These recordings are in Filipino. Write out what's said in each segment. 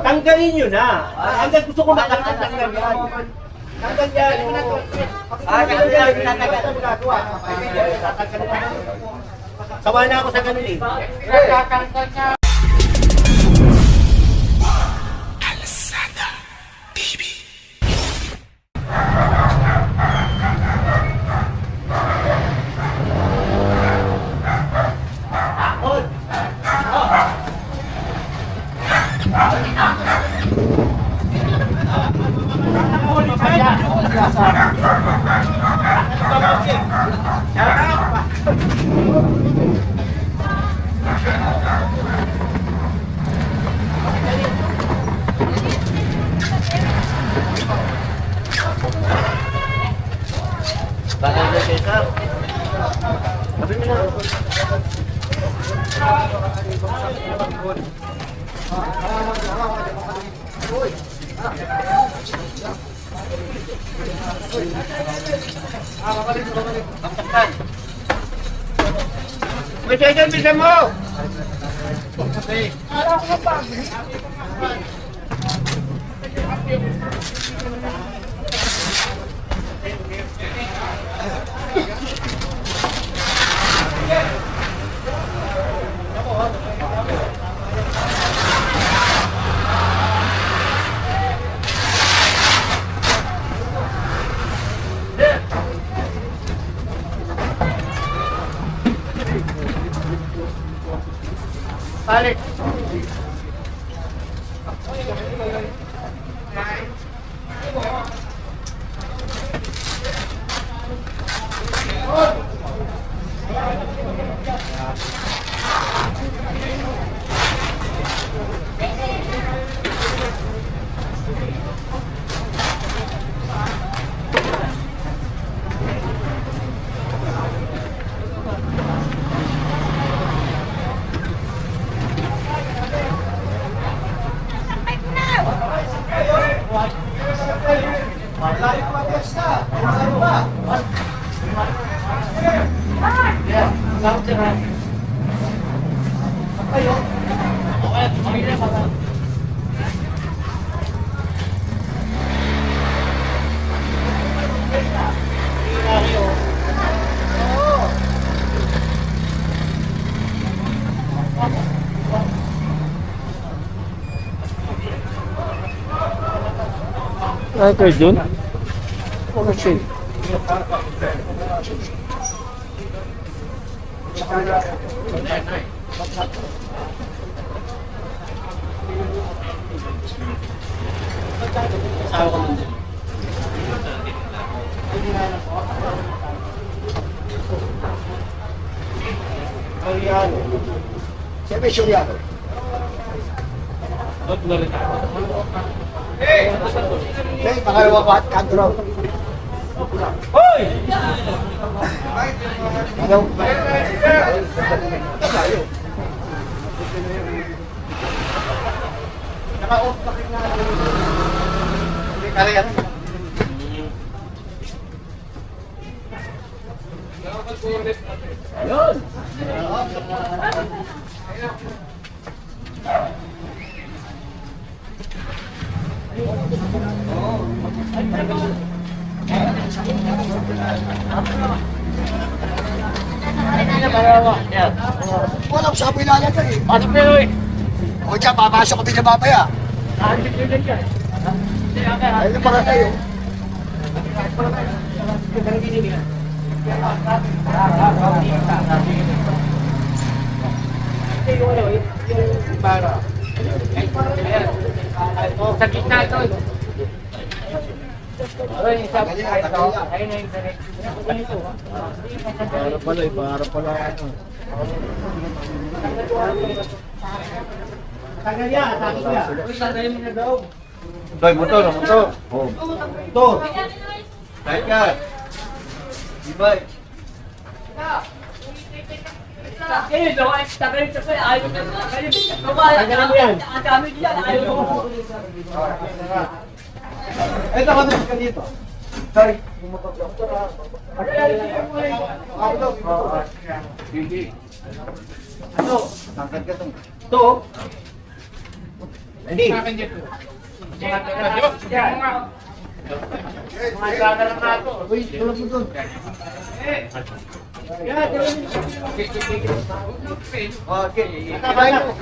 Tanggalin nyo na. Hanggang gusto ko makatanggal yan. Tanggal yan. Sawa na ako sa ganun eh. Bisa mo! Okay. Balik. Ay, kayo dun? Oh, shit. Siapa Syuriano? Hey, pangalawa ko at kanto. Hoy! Ano? Naka-off pa rin na. Hindi ka rin. Yun! Walang sabi lalagay eh. Pasok na yun eh. O dyan, papasok kami na mamaya. Ayun para tayo. Sa gitna ito. Para pala eh, para pala ano. Tagal yan, tagal yan. Tagal mo na daw. Doy, motor, motor. Motor. Kahit ka. Ibay. Eh, daw ay tagal sa kay ayaw na. Tagalan mo yan. Ang dami diyan ayaw mo. Ito ka ka dito. Tay, bumutok lang. Hindi. Ano? Tangkad ka to. Ito. Hindi. Uy, tulog mo doon. Okay. Kabayin mo.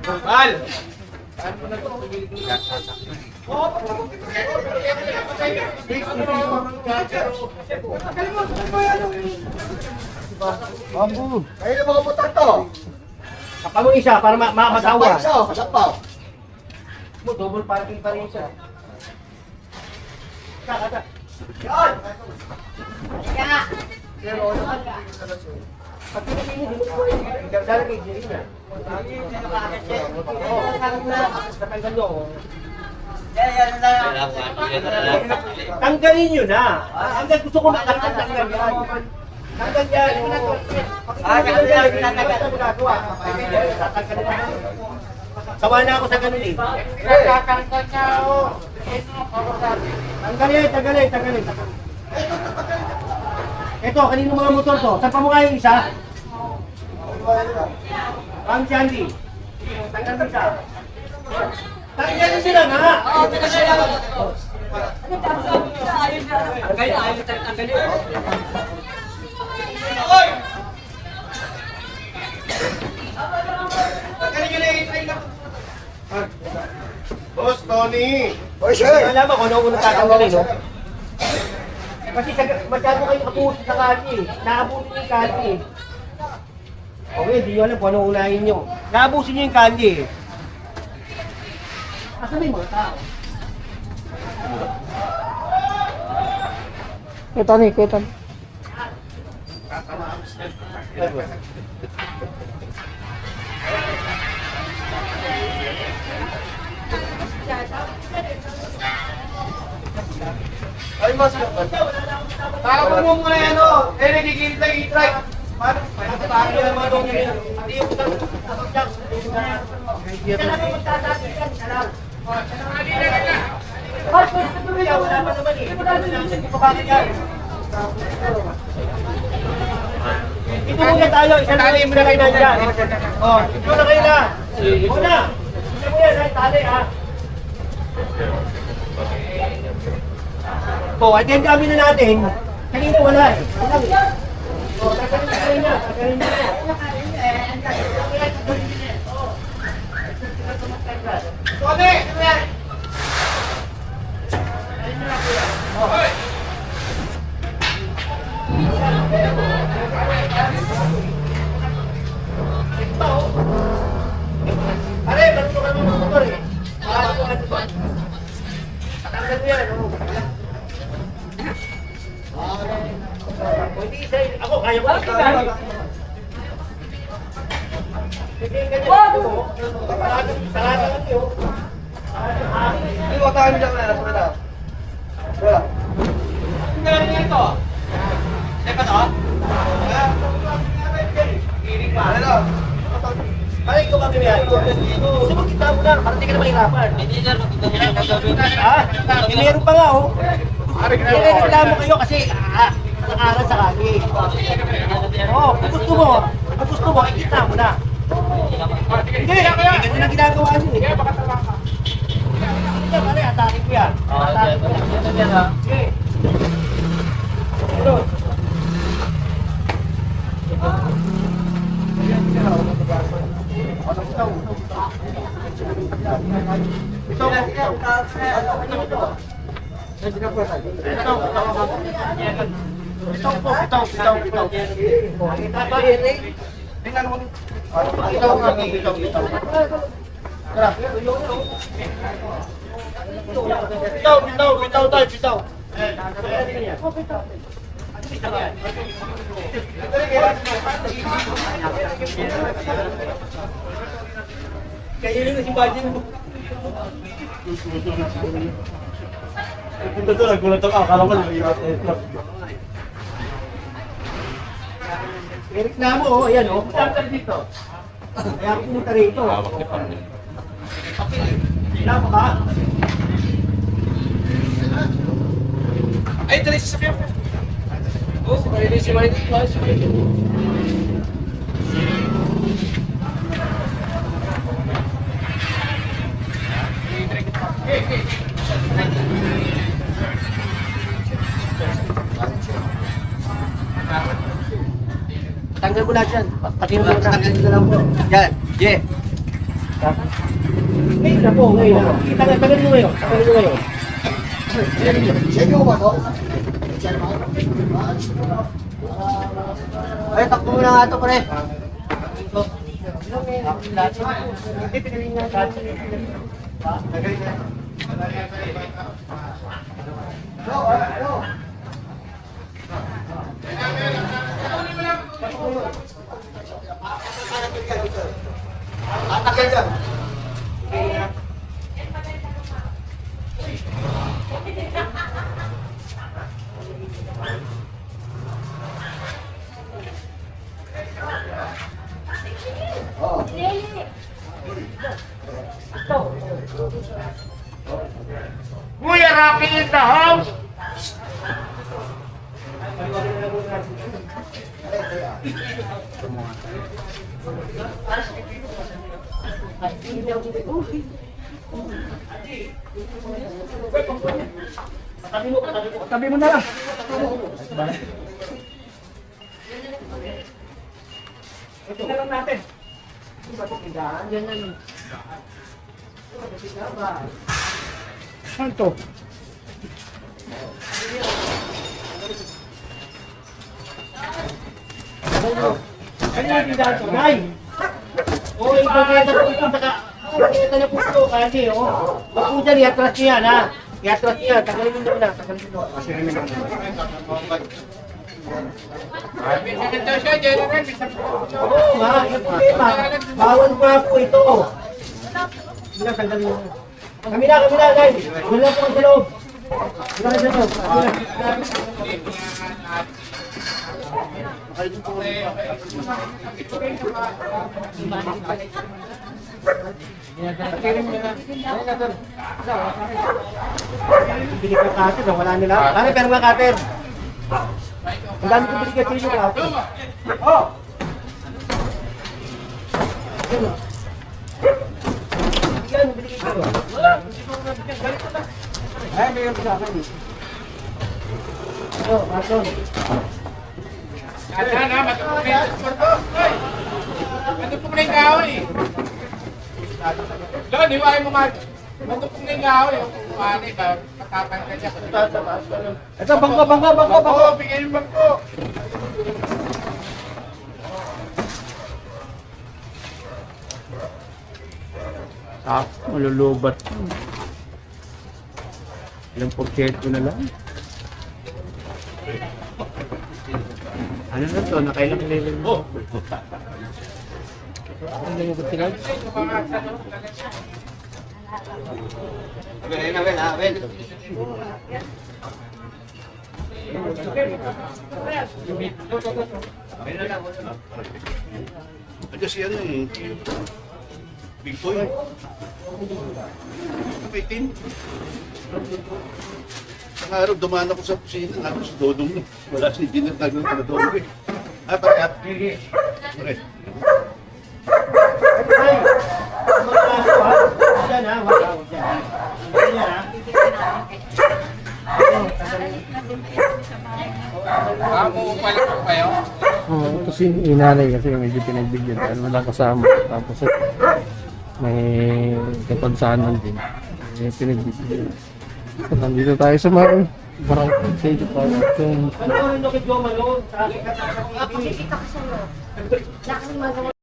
Bal! Bambu. Ayun ang mga butak to. Kapag mo isa para makakasawa. Kasapaw. Mo double parking pa rin siya. Kaka. Yan! Pag pinipili, di mo ko lalagay din niya. Natanggal nyo. Tanggalin nyo na. Hanggang gusto ko makakita, tanggal yan. Tanggal yan. Sawa na ako sa ganun eh. Tanggalin. Ito, kanino mga motor to? Saan pa mukha yung isa? Ang Sandy. Tanggal mo isa. Tanggalin sila nga! Boss Tony! Boy, Alam mo kung ano unang tatanggalin, no? Kasi masyado kayo abuso sa kati eh. Naabusin niyo yung kati eh. Okay, hindi nyo alam kung ano unahin nyo. Naabusin niyo yung kati eh. Asan may mga tao? Kuya Tony. Ay, mas Takapag mo muna yan, o. Eh, nagigilid lang i-try. Paano? Paano yung mga doon yun? Hindi yung wala pa naman eh. Ito muna tayo, isang tali mo na kayo na dyan. Oh, ito na kayo na. Muna. Ito mo yan, ay tali ha. Oh, attend kami na natin. Kanina wala eh. Oh, tagalin na. Tony! Ano yan? Pare, marunong ka naman motor eh. Tatanggal mo yan, oh. Pwede isa, ako kaya ko. Hindi ganyan. Sarada lang yun. Ay, watahan mo dyan na. Wala. Wala. Ang galing nito. Teka to? Ano? Pare, ikaw kami yan. Gusto mo kita mo na, para hindi ka na mahirapan. Hindi sir, makita niyo lang gagawin. Ha? Eh, meron pa nga, oh. Nireklamo kayo kasi nakaral sa kaki. Oo, kung gusto mo, ikita mo na. Hindi, ganyan ang ginagawa niyo eh. Sige, pare, atake ko yan. Atake ko yan. Sige. Ano? Bitaw. Kaya yun yung budget mo. Punta doon, nagulat ako. Akala ko lumipat na ito. Reklamo, oh. Ayan, oh. Punta dito. Kaya ako pumunta rito. Wala pa ba? Ay, dali sa sabihan mo. Oh, pwede si Martin. Tanggal mo lahat yan. Pati mo lang. Tanggal mo lang po. Yan. Yeah. Ngayon na po. Ngayon na. Tanggal mo ngayon. Tanggal mo ngayon. Ay, takbo mo na nga ito, pre. Hindi, pinaling nga lahat. Tagaling nga. Tagal dyan. Kuya Rocky in the house! Tabi mo na lang. Ito na lang natin. Yan na lang. Saan to? Ano yung tindahan to? Nay! Oo, ipagkita po ito. Ipagkita niya po ito. Kasi, oo. Huwag po dyan, i-atras niya yan, ha? I-atras niya. Tagalin mo na. Tagalin mo na. Oo nga, yung problema. Bawal nga po ito. Bila, tagalin mo na. Kami na, guys. Wala po sa loob. Wala sa loob. Bili ka cutter, wala nila. Pare, pero mga cutter. Ang dami ko bili ka chili cutter. Oh! Yan, bili ka chili. Ay, may sa akin. Oh, Marlon. Matupong na yung kahoy. Lon, hiwain mo man. Matupong na yung kahoy. Ano ba? Matapang ka dyan. Ito, bangko. Oo, bigyan yung bangko. Malulubat. Ilang porsyento na lang. Ano na to? Nakailang level mo? Ano yung kutinag? Kasi ano eh, Big Boy. May team. Ang araw, dumaan ako sa kusina, ako si Dodong na. Wala si Engineer na Dodong eh. Pare. Pare. Yan ha, wag yan. Yan ha. Pala po kayo? Oo, kasi inanay kasi medyo pinagbigyan dahil wala kasama. Tapos may kapansanan din. Pinagbigyan. So, nandito tayo sa barangay stage park. Ano rin kay Joe Malone? Sa akin ka sa